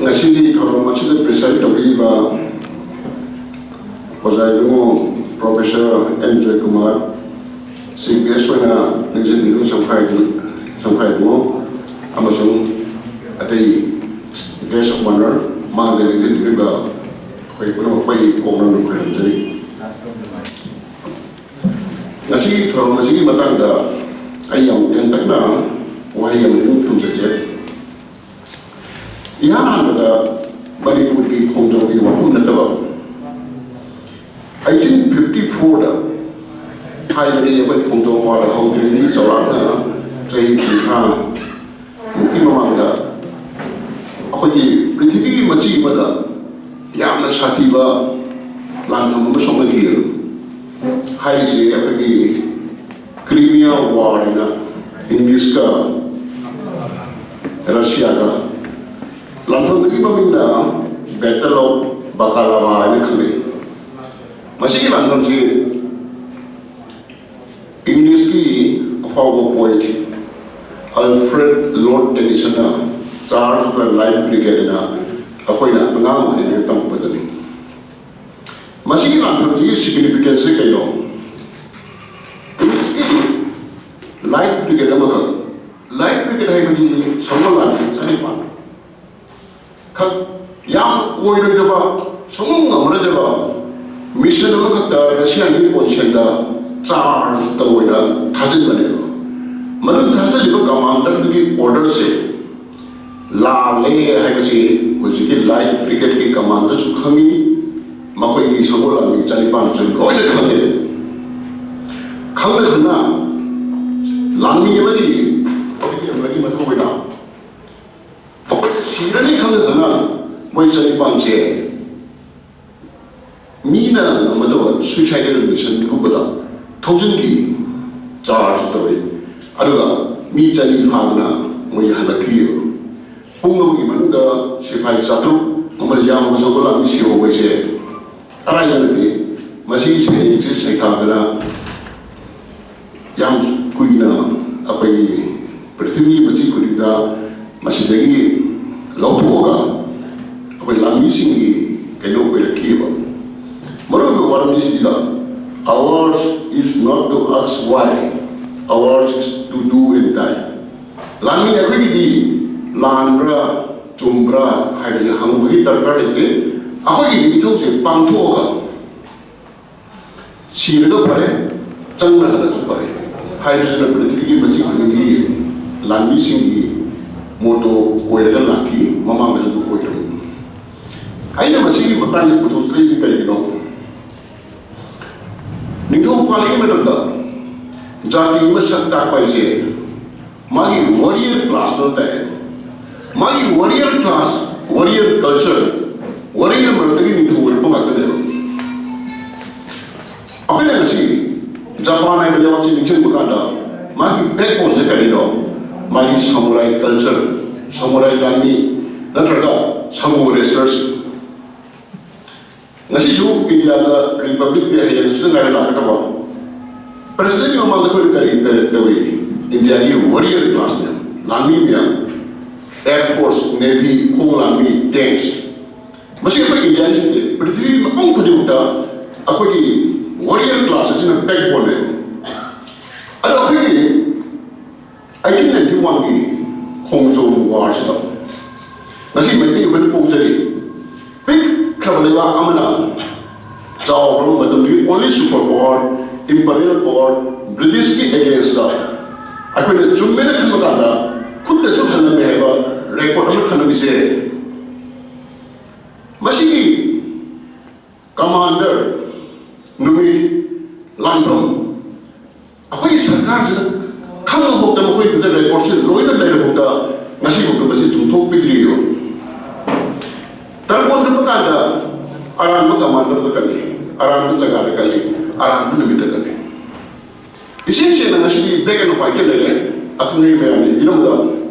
Ngasi thorong macam preside tapi ba pasal itu Profesor Andrew Kumar CPS mana nizam itu sampai itu amasung ada guest of honor mana nizam itu ba kau pergi orang orang jadi ngasi thorong ngasi matang dah ayam yang tak na wahai yang itu pun saja. Ihan ada bagi putih konjau di waktu nanti. 1854 dah, Thailand ni apa konjau pada hari ini seorang jadi kita mungkin memang dah. Aku ni prithivi macam mana, yang nak satiba langkah memasuk dia. Hari ini apa ni Crimea War ni, Inggris ke, Rusia ke. Langkah tadi peminda Battle of Bakalava ini kali. Masih langkah si Inggris ki power poet Alfred Lord Tennyson na Charles the Light Brigade na apa ina pengang ini tentang betul. Masih langkah si significance kayo. Inggris ki Light Brigade apa? Light Brigade hai bagi semua langkah sanipan. yang oil itu apa, semua mana itu apa, mission apa kata, Rusia ni position dah, Charles tahu dah, kajian mana itu, mana kajian itu commander ni order se, lale hai kasi, uji light brigade ki commander sukhangi, makoi ni semua lagi cari panjang, kau ini khange khana, lami lagi macam apa ina. Sirani khange khana, moi cari panjang. Mina nama tu suicidal mission ko bela, thousand ki charge tu. Aduga mi cari phagna, moi halaki. Punggol ki mana ka sipai satu, amal jam masuk bola misi ho gaya se. Arai lagi, masih se khagna. Yang kuina apa ini pertama masih kuida masih lagi lautoga apa lami singi keno berkiba malu orang ini sila ours is not to ask why, ours is to do and die. Lami aku ini landra cumbra hari hangu hitar karte aku ini itu se pantoga sila pare cangna ada supaya hydrogen berarti macam ini lami singi moto oil laki mama macam oil. Aina masih bertanya putus lagi kayak gitu. Ningkau paling betul jadi macam tak paisi. Magi warrior class nanti, magi warrior class, warrior culture, warrior berarti ningkau berpengaruh dia. Apa yang sih? Japan ay beliau masih bincang berkata, magi backbone sekali dong, magi samurai culture, samurai lami, dan terkait samurai research. Nasi su India la Republik dia yang sudah nggak ada apa. Presiden yang malah kau dari India ini warrior classnya, lami dia, Air Force, Navy, kong lami, tanks. Masih apa India ini? Presiden orang punya muda, aku ini warrior class is in a backbone. Ada apa ini? 1891 ni Hongzhou War sudah. Nasi mereka yang berpuluh jadi. Big kerana amana jauh orang macam ni only superpower, imperial power, British ki against dah. Aku ni cuma nak kena kata, kuda tu kena meheba, rekod tu kena misi. Masih ni commander Numi Landrum. Aku ini sarkar je. Kalau bukti aku itu dari rekod sih, loh itu dari bukti nasi bukti masih contoh video. Telepon tu bukan ada arahan tu commander tu kali, arahan tu jaga kali, arahan tu Numi tu kali. Isin nasi di bagian apa itu lele, aku ni berani. Ini muda.